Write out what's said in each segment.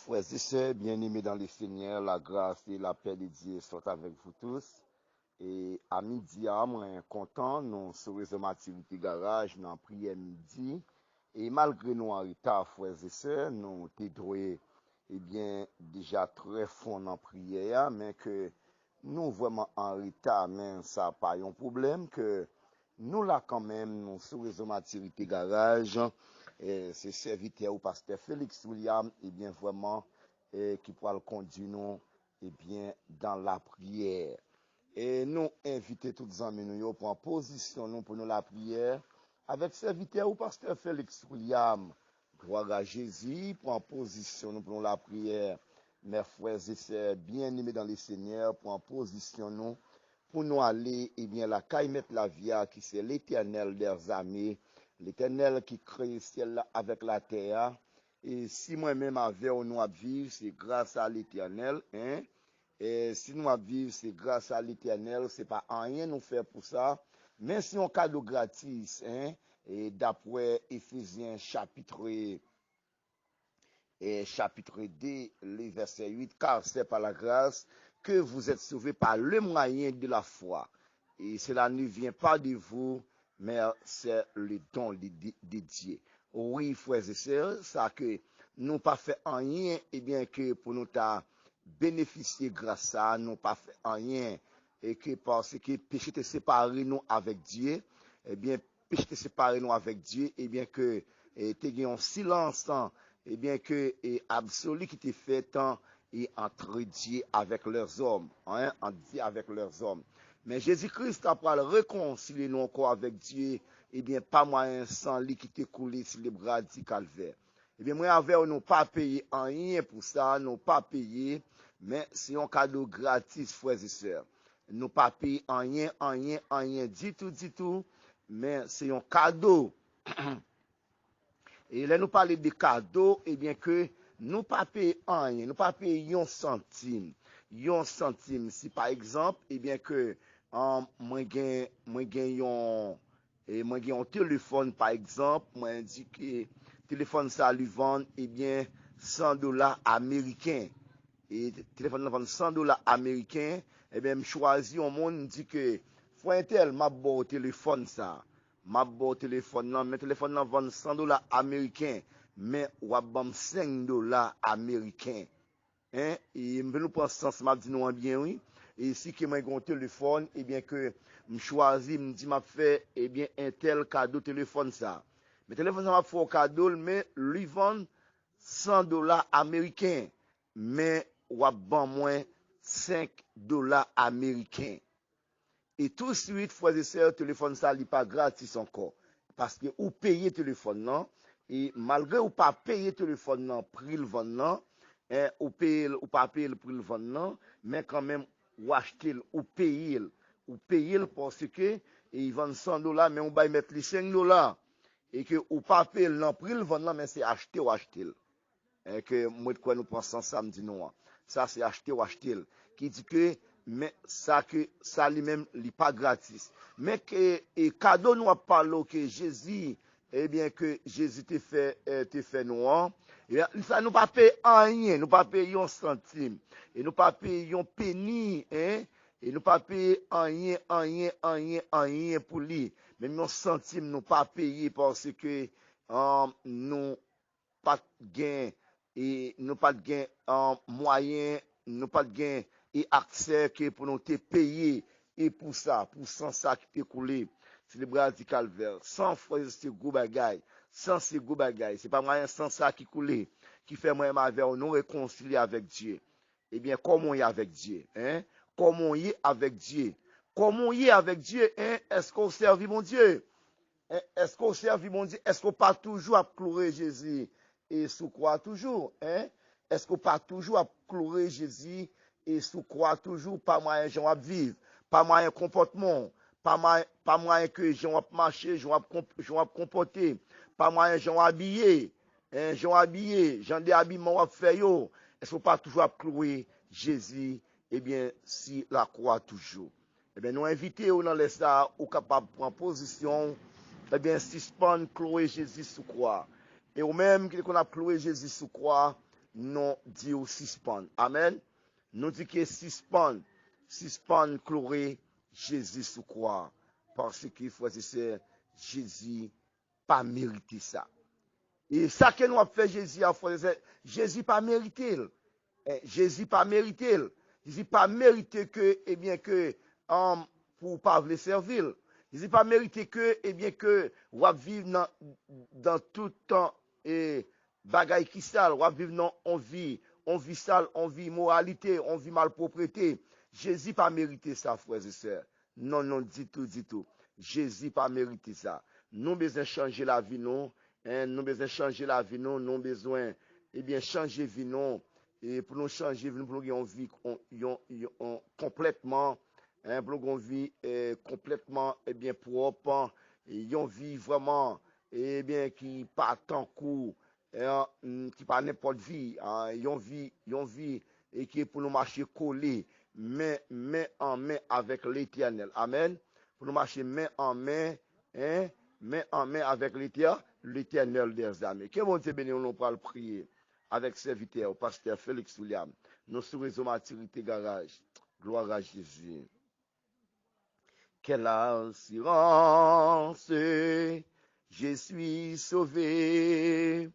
Frères et sœurs, bien-aimés dans le Seigneur, la grâce et la paix de Dieu sont avec vous tous. Et à midi, moi, content, nous sommes sur l'activité garage, nous avons prié midi. Et malgré nous en retard, frères et sœurs, nous sommes déjà très fond en prière, mais que nous vraiment en retard, mais ça n'a pas un problème, que nous là quand même, nous sommes l'activité garage. C'est serviteur au pasteur Félix William, vraiment, qui pourra le conduire nous, dans la prière. Et nous inviter tous les amis nous pour en position nous pour nous la prière avec serviteur au pasteur Félix William. Gloire à Jésus pour en position nous pour nous la prière. Mes frères et sœurs bien-aimés dans le Seigneur pour en position nous pour nous aller la caille mettre la vie qui c'est l'Éternel des armées, l'Éternel qui crée le ciel avec la terre. Et si moi-même avec nous à vivre, c'est grâce à l'Éternel, hein? Et si nous vivons, c'est grâce à l'Éternel, c'est pas rien nous faire pour ça, mais c'est un cadeau gratis, hein? Et d'après Éphésiens chapitre 2, le verset 8, car c'est par la grâce que vous êtes sauvés par le moyen de la foi. Et cela ne vient pas de vous, mais c'est le don de Dieu. Oui, frères et sœurs, ça que nous pas fait rien, que pour nous bénéficier grâce à nous pas fait rien, et que parce que péché te séparé nous avec Dieu, péché te séparé nous avec Dieu, que te gagné un silence, que absolu qui te fait tant et entre Dieu avec leurs hommes, hein, en Dieu avec leurs hommes. Mais Jésus-Christ a pas réconcilier nous encore avec Dieu, pas moyen sans lui qui t'est coulé sur les bras du calvaire. Moi avec nous pas payé rien pour ça, nous pas payé, mais c'est un cadeau gratis, frères et sœurs. Nous pas payé rien du tout, mais c'est un cadeau. Et là, nous parlons de cadeaux, que nous pas payé rien, nous pas payé un centime. Un centime, si par exemple, que moi gagne un téléphone, par exemple, moi dit que téléphone ça lui vend, $100 américains. Et téléphone vend $100 américains, me choisi un monde dit que, faut un tel, m'a beau téléphone ça. Ma beau téléphone non, mais téléphone non vend $100 américains, mais ou a bam $5 américains. Hein? Et nous prend sens m'a dit non bien oui. Et si que moi un téléphone, que me choisi, me dit m'a fait un tel cadeau téléphone ça. Mais téléphone ça m'a fait un cadeau mais lui vend $100 américains, mais ou a ban moins $5 américains. Et tout de suite, frères et sœurs, téléphone ça n'est pas gratis encore. Parce que ou payer téléphone non, et malgré ou pas payer téléphone non, prix le vend non, ou payer ou pas payer le prix le vend non, mais quand même ou acheter ou payer parce que ils vendent $100 mais on va mettre les $5 et que ou pas payer le prix le vend non, mais c'est acheter ou acheter. Et que moi de quoi nous pensons samedi non. Ça c'est acheter ou acheter qui dit que mais ça lui-même n'est pas gratis. Mais que cadeau nous a parlé que Jésus que Jésus te fait nous ça nous pas payer rien, nous pas payer un centime et nous pas payer un penny hein et nous pas payer rien pour lui. Même un centime nous pas payer parce que nous pas gain et nous pas de gain moyen, nous pas de gain et accès que pour nous te payer et pour ça qui t'est coulé c'est le bras du calvaire sans frère c'est gros bagaille sans c'est gros bagaille c'est pas moyen sans ça qui coulé qui fait moi avec nous réconcilier avec Dieu. Comment y est avec Dieu hein comment y est avec Dieu hein est-ce qu'on servi mon Dieu est-ce qu'on servi mon Dieu est-ce qu'on pas toujours à clouer Jésus et sous croix toujours hein est-ce qu'on pas toujours à clouer Jésus et sous croix toujours pas moyen gens à vivre pas moyen comportement pas moyen que gens à marcher gens à comporter pas moyen gens habillés gens des habillements à faire yo est-ce qu'on pas toujours à clouer Jésus si la croix toujours nous inviter dans les ça ou capable prendre position suspendre clouer Jésus sous croix et ou même qu'on a cloué Jésus sous croix nous disons suspend. Amen. Nous disons que suspend clouer Jésus sous croix. Parce qu'il faut c'est Jésus pas mérité ça. Et ça que nous avons fait Jésus à frère, Jésus pas mérité. Jésus pas mérité. Jésus pas mérité que, eh bien, que, pour pas le servir. Jésus pas mérité que, eh bien, que, on va vivre dans tout temps, et, bagaille qui sale, on va vivre dans, on vit sale, on vit immoralité, on vit malpropreté. Jésus pas mérité ça, frères et sœurs. Non, non, du tout. Jésus pas mérité ça. Nous besoin changer la vie, non. Nous besoin changer la vie, non. Nous besoin, eh bien, changer vie, non. Et pour nous changer, pour nous une vie complètement, pour nous une vie complètement, eh bien, propre, et une vie vraiment, eh bien, qui pas tant court, qui pas n'importe vie, une vie, et qui est pour nous marcher collé, main en main avec l'Éternel. Amen. Pour nous marcher main en main avec l'Éternel des armées. Que bon Dieu béni, on va le prier avec serviteur, pasteur Félix William. Nous sous réseau Maturité Garage. Gloire à Jésus. Quelle assurance, je suis sauvé.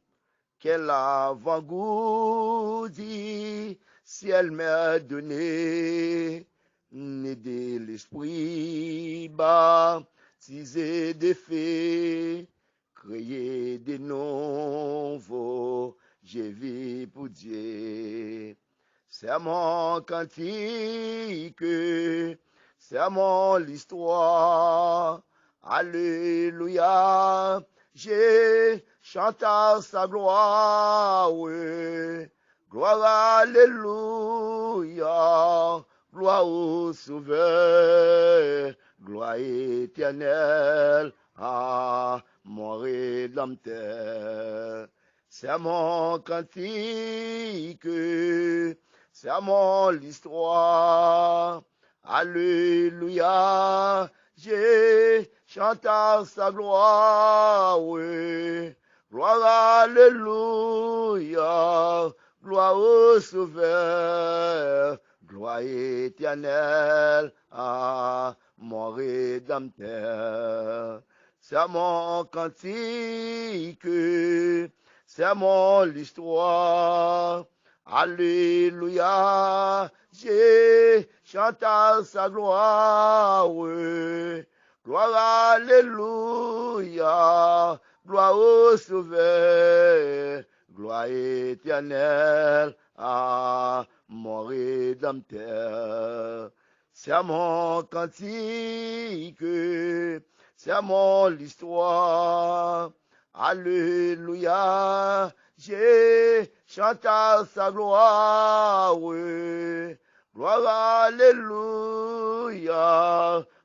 Quel avant-goût dit, ciel m'a donné, né de l'esprit baptisé des faits, créé de nouveau, j'ai vu pour Dieu. C'est mon cantique, c'est mon l'histoire. Alléluia, j'ai chanté sa gloire, oui. Gloire, alléluia, gloire au Sauveur, gloire éternelle à mon Rédempteur. C'est mon cantique, c'est mon l'histoire. Alléluia, j'ai chanté sa gloire, oui. Gloire, alléluia, gloire au Sauveur, gloire éternelle à mon Rédempteur. C'est mon cantique, c'est mon l'histoire. Alléluia, j'ai chanté sa gloire, oui. Gloire, alléluia, gloire au Sauveur, gloire éternelle à mon Rédempteur. C'est mon cantique, c'est mon l'histoire. Alléluia, j'ai chanté sa gloire, oui. Gloire, alléluia,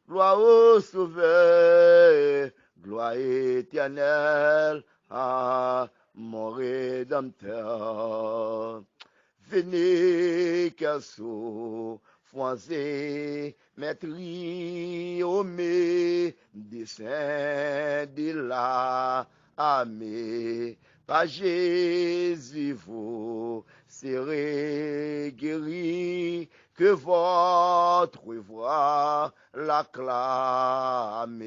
gloire au Sauveur, gloire éternelle à mon Rédempteur. Venez qu'à souffrancer, mettre au dessein de la amé. Par Jésus, vous serez guéris, que votre voix l'acclame.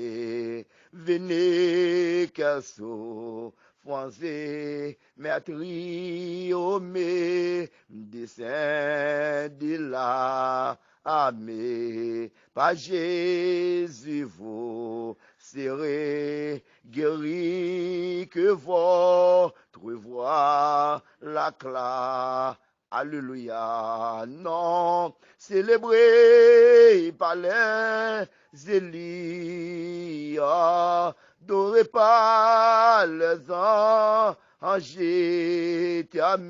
Venez qu'à souffrancer, mettre au dessein de la amé. Par Jésus, vous serez guéris, que votre voix l'acclame. Alléluia. Non, célébré par les Élie, adoré par les anges éternels,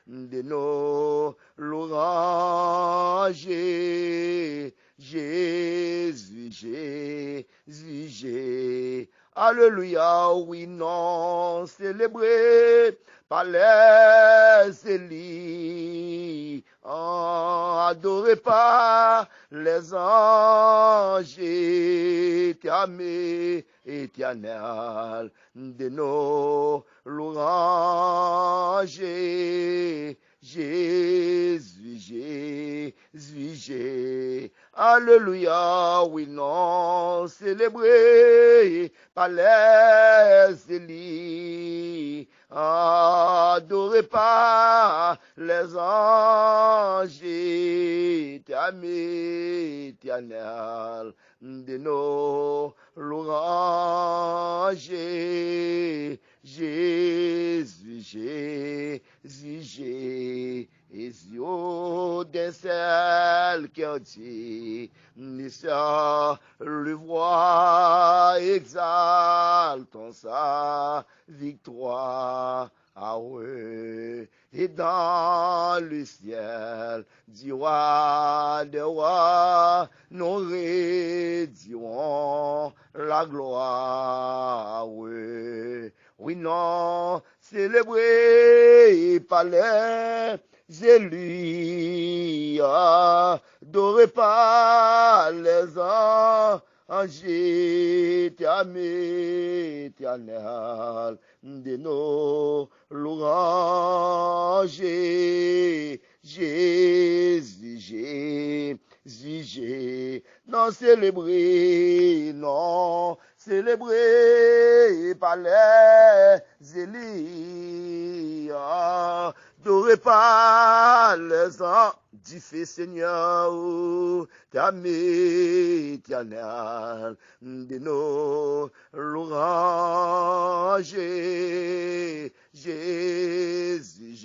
de nos louanges. Jésus. Alléluia, oui, non, célébré par les Élie, adoré par les anges éternels, de nos louanges. Alléluia, oui, non, célébré par les élites, adoré par les anges, éternel de nos louanges, Jésus, Jésus, au des celles qui ont dit, Nissa, le voix, exaltons sa victoire. Ah ouais, et dans le ciel, du roi des rois, nous rédirons la gloire. Ouais. Oui, non, célébré par les élus, adoré par les anges, éternel de nos louanges, Jésus, non célébré, par les élus, adoré par les anges, du fait Seigneur, t'aimes éternel de nos louanges, Jésus,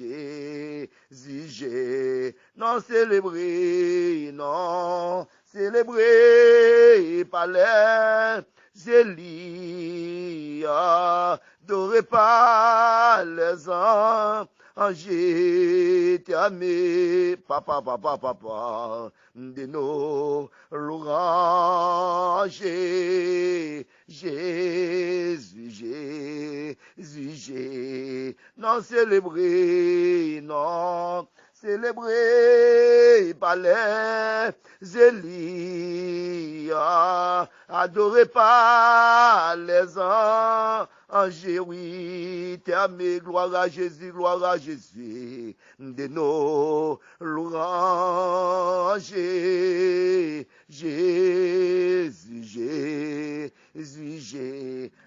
non célébré, par les élus, adoré par les anges, t'aimes, papa, de nos louanges, Jésus, non célébré, par les élus, adoré par les anges, oui, t'aimes, gloire à Jésus, de nos louanges, Jésus,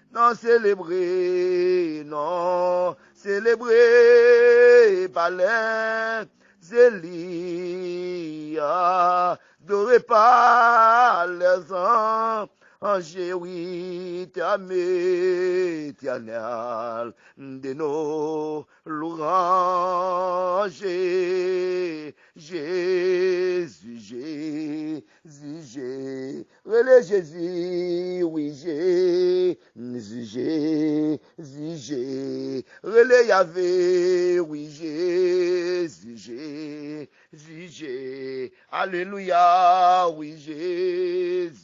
non célébré, par les élus, adoré par les anges, oui, t'aimes éternel de nos louanges, Jésus, relais Jésus, oui, Jésus, relais Yahvé, oui, Jésus, alléluia, oui, Jésus,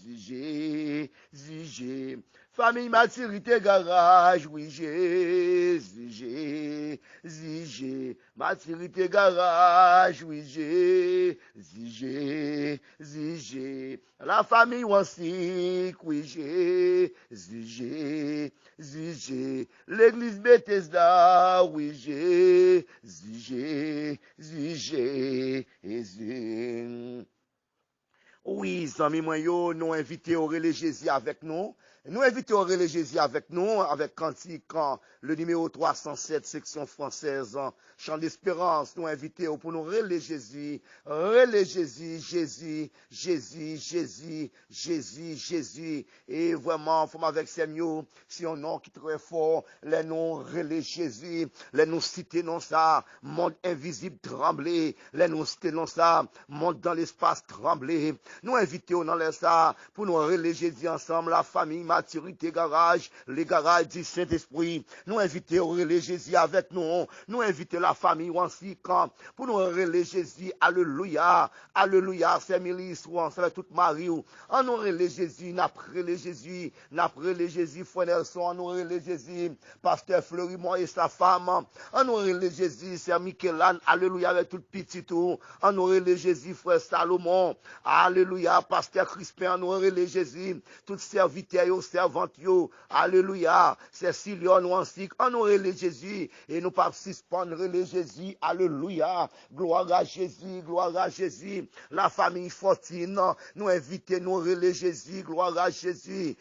famille maturité garage, oui, Jésus, maturité garage, oui, Jésus, la famille Wansik, oui, Jésus, l'église Bethesda, oui, Jésus. Oui, amis moi yo, nous invitons au relais Jésus avec nous. Nous invitons au relais Jésus avec nous, avec cantique, le numéro 307, section française, chant d'espérance. Nous invitons pour nous relais Jésus, Jésus. Et vraiment, faut avec Seigneur, si un nom qui est très fort, les noms relais Jésus, les noms cités non ça, monde invisible tremblé, les noms cités non ça, monde dans l'espace tremblé. Nous invitons dans les ça pour nous relayer Jésus ensemble, la famille, maturité, garage, les garages du Saint-Esprit. Nous invitons au relayer Jésus avec nous. Nous invitons la famille ainsi quand pour nous relayer Jésus. Alléluia. Alléluia. C'est Mélis ou c'est toute Marie. On nous relayer Jésus. N'après les Jésus. N'après les Jésus. Frère Nelson. On nous relayer Jésus. Pasteur Fleurimont et sa femme. On nous relayer Jésus. C'est Michelan. Alléluia. Avec tout petit tout. On nous relayer Jésus. Frère Salomon. Alléluia. alléluia, pasteur Crispin, nous relais Jésus, tout serviteur, yo, servante, yo, alléluia, Cécilia, nous ainsi, on nous relais Jésus, et nous pas suspendre relais Jésus, alléluia, gloire à Jésus, la famille Fortine, nous inviter, nous relais Jésus, gloire à Jésus,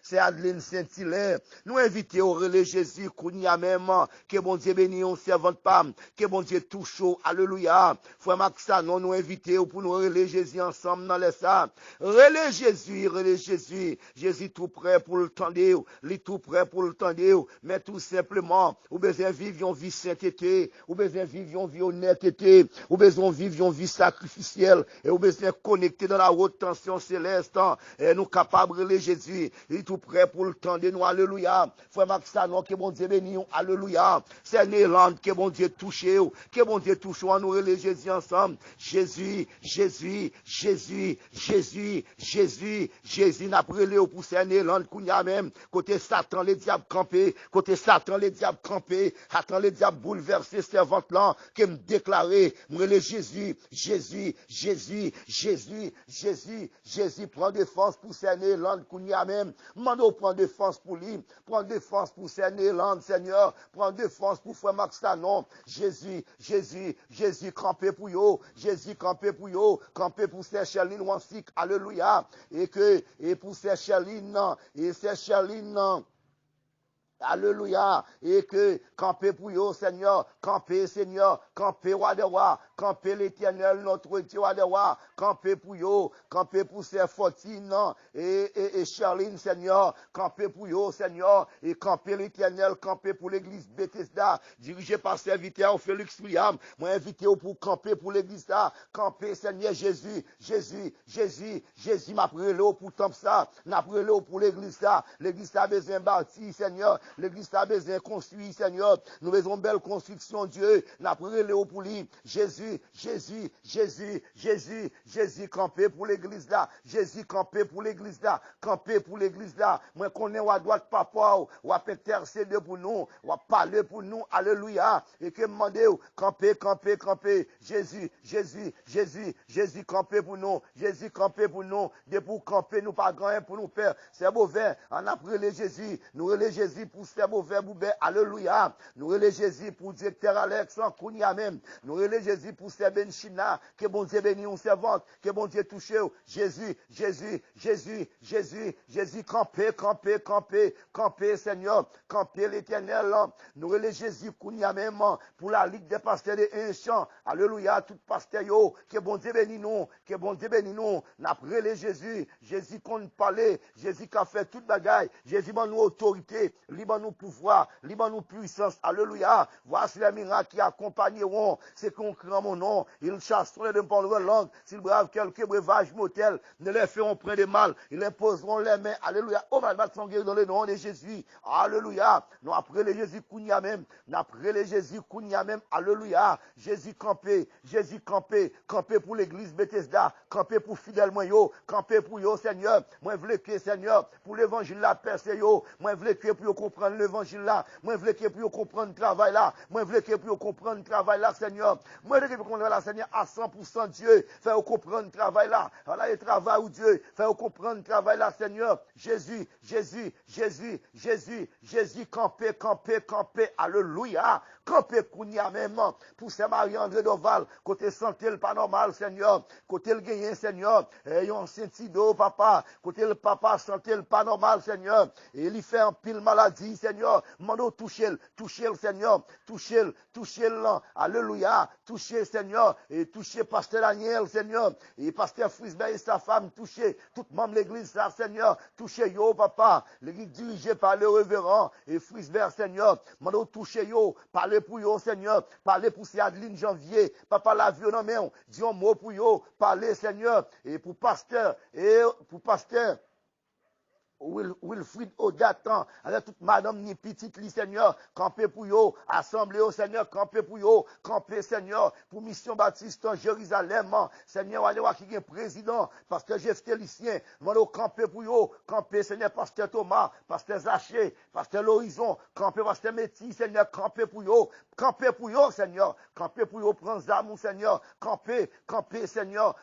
c'est Adeline Saint-Hilaire, nous inviter au relais Jésus, Kounia même, que bon Dieu bénisse, on servante pas, que bon Dieu touche, alléluia, frère Maxa, nous inviter pour nous relais Jésus ensemble dans les ça, relais Jésus, Jésus tout prêt pour le tendre, lui tout prêt pour le tendre, mais tout simplement, ou besoin vivre une vie sainteté, ou besoin vivre une vie honnêteté, ou besoin vivre une vie sacrificielle, et ou besoin connecter dans la haute tension céleste, et nous capables de Jésus, il est tout prêt pour le tendre, nous, alléluia, frère Maxanon, que bon Dieu bénisse, alléluia, c'est Néerland, que bon Dieu touche, en nous relais Jésus ensemble, Jésus, n'a brûlé au poussé Néerland, kounya même, côté Satan, les diables campés, attends les diables bouleversés, servante là, qui me déclarer, me Jésus, prend défense pour Sénéland, kounya même, mando prend défense pour lui, prend défense pour Sénéland, Seigneur, prend défense pour frère Maxanon, Jésus, campé pour yo, campé pour Saint-Charline, Wansik, alléluia, et pour Saint-Charline, alléluia, et que camper pour yo, Seigneur, camper roi de roi, camper l'éternel, notre Dieu roi de roi, camper pour yo, camper pour ses Fortine, et Charline, Seigneur, camper pour yo, Seigneur, et camper l'éternel, camper pour l'église Bethesda, dirigé par serviteur Félix William, moi invité pour camper pour l'église là, camper, Seigneur Jésus, m'a prélé pour tant ça, n'a prélé pour l'église là a besoin bâti, Seigneur, l'église a besoin construit, Seigneur, nous faisons belle construction, Dieu, n'a prélé pour lui, Jésus, campé pour l'église là, campé pour l'église là, moi connais ou à droite papa, ou à intercéder pour nous, ou à parler pour nous, alléluia, et que demandez, camper, Jésus, campé pour nous, de pour camper, nous pas grand pour nous faire, c'est mauvais, en après les Jésus, nous relais Jésus pour c'est mauvais boubé, alléluia, nous relais Jésus pour directeur Alexandre, Kounia même, nous relais Jésus pour c'est Ben China, que bon Dieu bénisse on servante, que bon Dieu touche, Jésus, camper, Seigneur, camper l'éternel, nous relais Jésus, Kounia même, pour la ligue des pasteurs des Inchants, alléluia, tout pasteur yo, que bon Dieu bénisse nous, n'après les Jésus qu'on parlait, Jésus qui a fait toute bagaille, Jésus m'a nous autorité, libre nous pouvoir, libre nous puissance, alléluia, voici les miracles qui accompagneront, c'est qu'on craint mon nom, ils chasseront de parler langue, s'ils bravent quelques breuvages mortels, ne les feront point de mal, ils imposeront les mains, alléluia, oh malade sont guéris dans le nom de Jésus, alléluia, nous après les Jésus kounia même, alléluia, Jésus campé pour l'église Bethesda, campé pour fidèle moi yo, campé pour yo Seigneur, moi vle que Seigneur, pour l'évangile la percé yo, moi vle que pour comprendre l'évangile là, moi vle que pour comprendre le travail là, Seigneur, moi vle que pour comprendre la Seigneur à 100% Dieu, faire comprendre le travail là, voilà le travail où Dieu, faire comprendre le travail là Seigneur, Jésus, campé, alléluia, campé kounia même, pour ces Marie-André Doval, côté santé le pas normal Seigneur, côté le gagné Seigneur, ayons sentido papa, côté le papa santé le pas normal Seigneur, et il fait un pile maladie Seigneur, mando toucher le Seigneur, toucher là, alléluia, toucher Seigneur, et toucher pasteur Daniel Seigneur, et pasteur Frisbert et sa femme, toucher toute membre de l'église là Seigneur, toucher yo papa, l'église dirigée par le révérend et Frisbert Seigneur, mando toucher yo, parler pour yo Seigneur, parler pour si Adeline Janvier, papa la vie non mais dis un mot pour yo, parler Seigneur, et pour pasteur, Wilfrid Odatan, avec toute madame ni petite li, Seigneur, camper pour yo, assemblée au Seigneur, camper pour yo, camper, Seigneur, pour mission baptiste en Jérusalem, Seigneur, allez voir qui est président, pasteur Jeff Télicien, mando camper pour yo, camper, Seigneur, pasteur Thomas, pasteur Zaché, pasteur L'Horizon, camper, pasteur Métis, Seigneur, camper pour yo, Seigneur, camper pour yo, prends amour, Seigneur, camper, Seigneur,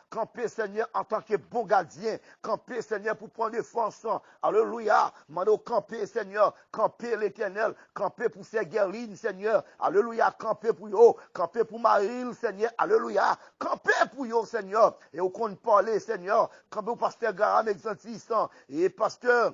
en tant que bon gardien, camper, Seigneur, pour prendre défense, alléluia, mando camper, Seigneur, camper l'Éternel, camper pour ces guerrines, Seigneur, alléluia, camper pour yo, camper pour Marie, Seigneur, alléluia, camper pour yo, Seigneur, et au compte parler, Seigneur, camper pour pasteur Garam Exantissant, et pasteur,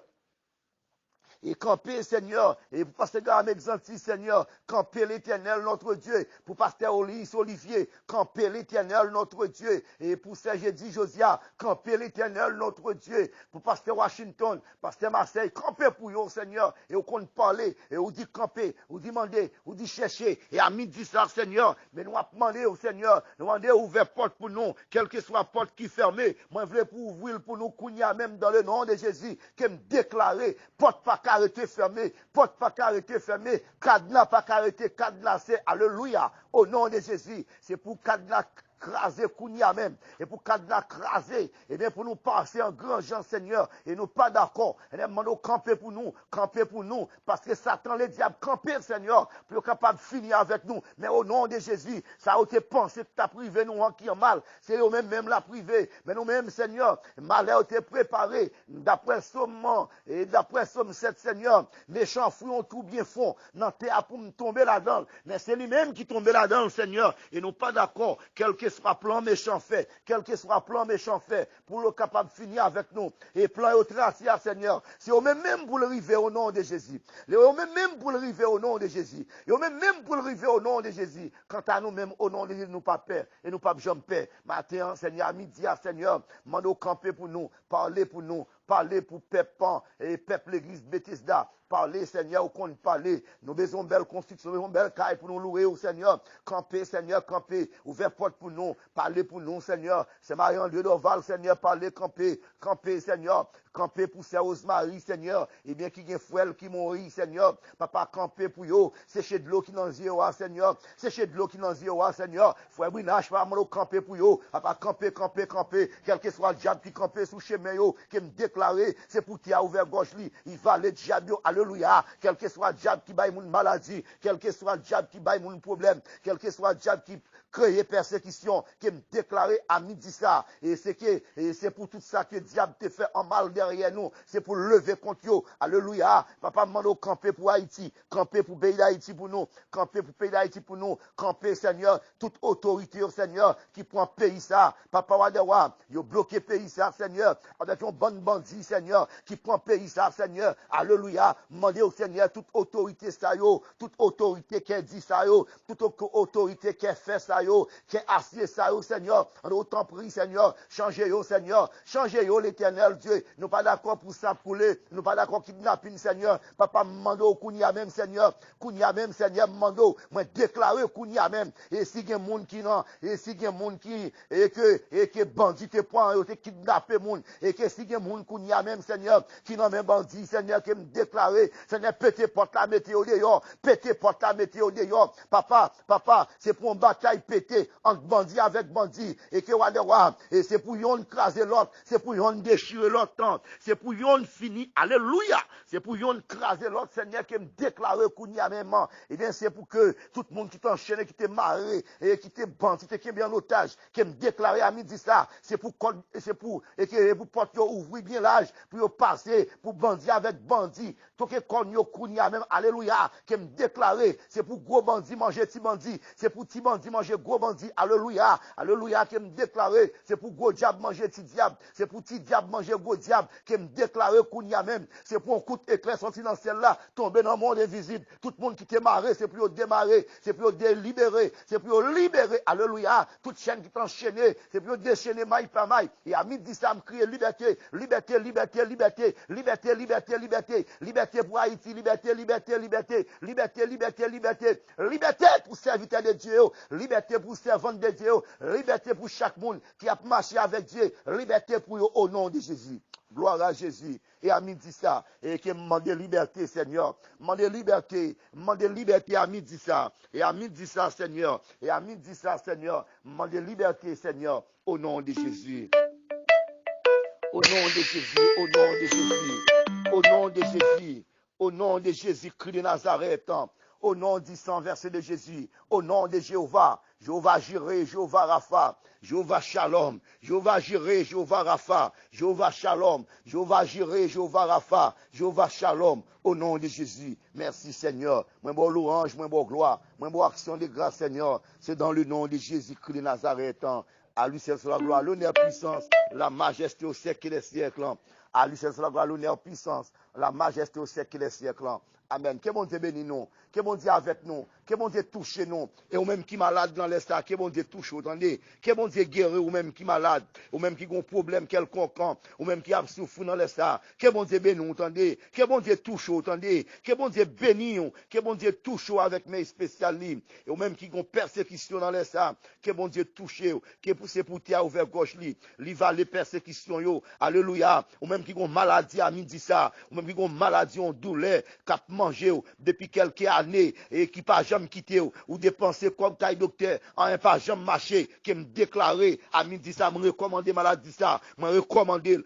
et camper, Seigneur, et pour pasteur Garamé Xanti, Seigneur, camper l'Éternel, notre Dieu, pour pasteur Olivier, camper l'Éternel, notre Dieu, et pour Serge dit Josia, camper l'Éternel, notre Dieu, pour pasteur Washington, pasteur Marseille, camper pour eux, Seigneur, et on compte parler, et on dit camper, on dit demander, on dit chercher, et à midi ça, Seigneur, mais nous avons demandé au Seigneur, nous avons demandé ouvrir porte pour nous, quelle que soit la porte qui est fermée, moi je voulais pour ouvrir pour nous, Kounia, même dans le nom de Jésus, qui me déclarer, porte pas arrêté fermé, porte pas arrêté fermé, cadenas pas arrêté cadenassé, alléluia, au nom de Jésus, c'est pour cadenas craser Kounia même, et pour cadenas craser, et bien pour nous passer en grand Jean Seigneur, et nous pas d'accord, et bien nous camper pour nous, parce que Satan, les diables, camper Seigneur, pour être capable de finir avec nous, mais au nom de Jésus, ça a été pensé que tu as privé nous en qui en mal, c'est eux-mêmes même la privé, mais nous-mêmes Seigneur, malheur a été préparé, d'après Somme, et d'après Somme 7 Seigneur, méchants fouillons tout bien fond, dans terre pour me tomber là-dedans, mais c'est lui-même qui tombe là-dedans Seigneur, et nous pas d'accord, quel que soit plan méchant fait, pour le capable de finir avec nous, et plan au tracé, Seigneur, c'est au même pour le river au nom de Jésus, au même pour le river au nom de Jésus, et au même pour le river au nom de Jésus, quant à nous-mêmes au nom de Jésus, nous pas peur, et nous pas jamais peur, matin, Seigneur, à midi, Seigneur, mando camper pour nous, parler pour peuple et peuple l'église Bethesda. Parler, Seigneur, au compte parler. Nous besoin de belle construction, nous besoin de belle caille pour nous louer au Seigneur. Camper, Seigneur, camper. Ouvert porte pour nous. Parler pour nous, Seigneur. C'est Marie-André d'Orval, Seigneur, parler, camper. Camper, Seigneur. Camper pour Sœur Rosemary, Seigneur. Et bien, qui y a frère qui mourit, Seigneur. Papa, camper pour yo. Sécher de l'eau qui n'en zio, Seigneur. Sécher de l'eau qui n'en zio, Seigneur. Frère Brinage, pas mon camper pour yo. Papa, camper. Quel que soit le diable qui camper sous chemin yo, qui me déclarer, c'est pour qui a ouvert gauche li. Il va le diable, alléluia. Quel que soit le diable qui baille mon maladie, quel que soit le diable qui baille mon problème, quel que soit le diable qui crée persécution, qui me déclarer à midi ça. Et c'est pour tout ça que le diable te fait en mal derrière nous. C'est pour lever contre eux. Alléluia. Papa, mando camper pour Haïti, camper pour pays d'Haïti pour nous, camper pour pays d'Haïti pour nous, camper, Seigneur, toute autorité au Seigneur qui prend pays ça. Papa, wadewa, yo bloqué pays ça, Seigneur, avec un bon bandit, Seigneur, qui prend pays ça, Seigneur. Alléluia. Mandez au Seigneur toute autorité ça yo, toute autorité qui dit ça yo, toute autorité qui fait ça yo, qui est assis ça yo, Seigneur. En autant prie, Seigneur, changez yo, Seigneur, changez yo, l'Éternel Dieu. Nous pas d'accord pour ça couler, nous pas d'accord kidnapping, Seigneur. Papa, mando kounia même, Seigneur, mando, moi déclarer kounia même. Et si gen moun qui non, et si gen moun qui et que bandit te prend, te kidnapper moun, et que si gen moun kounia même, Seigneur, qui non même bandit, Seigneur, qui me déclarer, Seigneur, pété porte la météo dehors, Papa, c'est pour une bataille pété entre bandit avec bandit, et que et c'est pour yon craser l'autre, c'est pour yon déchirer l'autre tente, c'est pour yon finir, alléluia, c'est pour yon craser l'autre, Seigneur, qui me déclarer kounia même, et bien c'est pour que tout le monde qui t'enchaîne, qui t'est marré, et qui t'est bandit, qui est bien en otage, qui me déclarer à midi ça, et que vous portez ouvrir bien l'âge, pour passer, pour bandit avec bandit, tout que konyo kounia même, alléluia, qui me déclarer, c'est pour gros bandit manger petit bandit, c'est pour petit bandit manger gros bandit, alléluia, qui me déclarer, c'est pour gros diable manger petit diable, c'est pour petit diable manger gros diable, qui me déclarer kounia même, c'est pour un coup d'éclair sorti dans ciel là, tomber dans le monde invisible, tout le monde qui t'est marré, c'est pour démarrer, c'est pour délibérer, c'est pour libérer, alléluia, toute chaîne qui t'enchaînée, c'est pour déchaîner maille par maille, et à midi ça me crie liberté pour Haïti, liberté pour serviteur de Dieu, liberté pour servante de Dieu, liberté pour chaque monde qui a marché avec Dieu, liberté pour eux au nom de Jésus. Gloire à Jésus. Et à midi ça, et qui demande liberté, Seigneur. Demande liberté à midi ça. Et à midi ça, Seigneur. Et à midi ça, Seigneur. Demande liberté, Seigneur. Au nom de Jésus. Au nom de Jésus. Au nom de Jésus. Au nom de Jésus. Au nom de Jésus-Christ de Nazareth. Au nom du sang versé de Jésus, au nom de Jéhovah, Jéhovah Jireh, Jéhovah Rapha, Jéhovah Shalom, Jéhovah Jireh, Jéhovah Rapha, Jéhovah Shalom, Jéhovah Jireh, Jéhovah Rapha, Jéhovah Shalom, au nom de Jésus. Merci Seigneur. Moi bon louange, moi bon gloire, moi bon action de grâce Seigneur. C'est dans le nom de Jésus-Christ de Nazareth. À lui seul soit la gloire, l'honneur, puissance, la majesté au siècle et des siècles. À lui seul soit la gloire, l'honneur, puissance, la majesté au siècle et des siècles. Amen. Que bon Dieu bénisse nous. Que bon Dieu avec nous. Que bon Dieu touche nous. Et ou même qui malade dans l'estat. Que bon Dieu touche. Attendez. Que bon Dieu guérit ou même qui malade. Ou même qui a un problème quelconque. Ou même qui a souffert dans l'estat. Que bon Dieu bénisse nous. Attendez. Que bon Dieu touche. Attendez. Que bon Dieu bénisse nous. Que bon Dieu touche avec mes spécialistes. Et ou même qui a une persécution dans l'estat. Que bon Dieu touche. Que pousse pour terre ouvert gauche li. Li va les persécutions yo. Alléluia. Ou même qui a une maladie à midi ça. Ou même qui a une maladie en douleur. Cap manger depuis quelques années et qui pas jamais quitté ou dépenser comme taille docteur en pas jamais marché qui me déclaré à midi ça me recommander maladie ça me recommander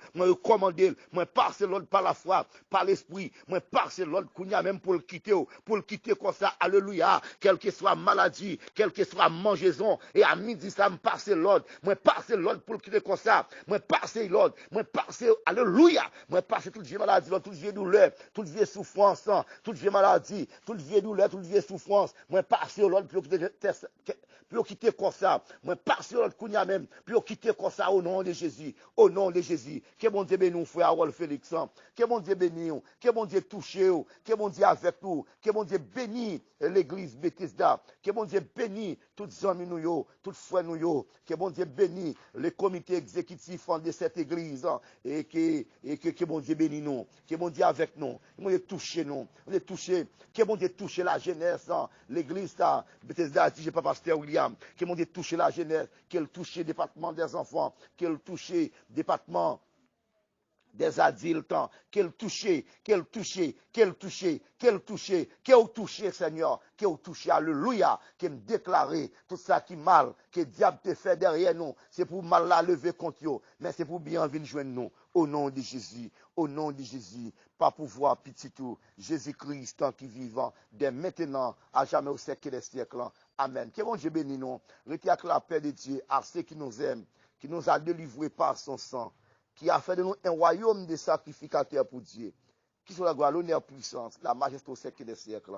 moi passer l'autre par la foi par l'esprit moi passer l'autre kounya même pour le quitter comme ça alléluia quelle que soit maladie quelle que soit mangeaison et à midi ça me passer l'autre moi passer l'autre pour le quitter comme ça moi passer l'autre moi passer alléluia moi passer toute vieille maladie toute vieille douleur toute vieille souffrance toute vieille maladie, toute vieille douleur, toute vieille souffrance, moi passer l'autre pour quitter comme ça, moi passer l'autre kounya même, pour quitter comme ça au nom de Jésus, au nom de Jésus. Que bon Dieu bénisse nous, frère Harold Félix, que bon Dieu bénisse nous, que bon Dieu touche nous, que bon Dieu avec nous, que bon Dieu bénisse l'église Bethesda, que bon Dieu bénisse toutes amis nous, toutes frères nous, que bon Dieu bénisse le comité exécutif de cette église, et que bon Dieu bénisse nous, que bon Dieu avec nous, que bon Dieu touche nous, que bon Dieu touche la jeunesse, l'église, Bethesda, si je pas pasteur William, que bon Dieu touche la jeunesse, qu'elle touche le département des enfants, qu'elle touche le département des adultes, qu'elle touche, Seigneur, qu'elle touche, alléluia, qu'elle me déclare tout ça qui mal, que le diable te fait derrière nous, c'est pour mal la lever contre nous, mais c'est pour bien venir joindre nous, au nom de Jésus, pas pouvoir petit tout, Jésus-Christ, tant qui vivant, dès maintenant, à jamais au siècle des siècles, amen. Que bon Dieu bénisse nous, retiens avec la paix de Dieu, à ceux qui nous aiment, qui nous a délivrés par son sang, qui a fait de nous un royaume de sacrificateurs pour Dieu. Qui soit la gloire, l'honneur, la puissance, la majesté au siècle des siècles.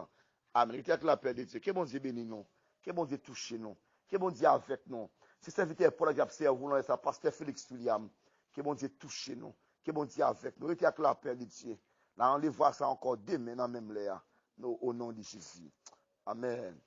Amen. Retiens avec la paix de Dieu. Que bon Dieu bénisse nous. Que bon Dieu touche nous. Que bon Dieu avec nous. C'est serviteur pour la observe, vous l'avez ça, pasteur Félix William. Que bon Dieu touche nous. Que bon Dieu avec nous. Retiens avec la paix de Dieu. Là, on les voit ça encore demain dans même l'air. Au nom de Jésus. Amen.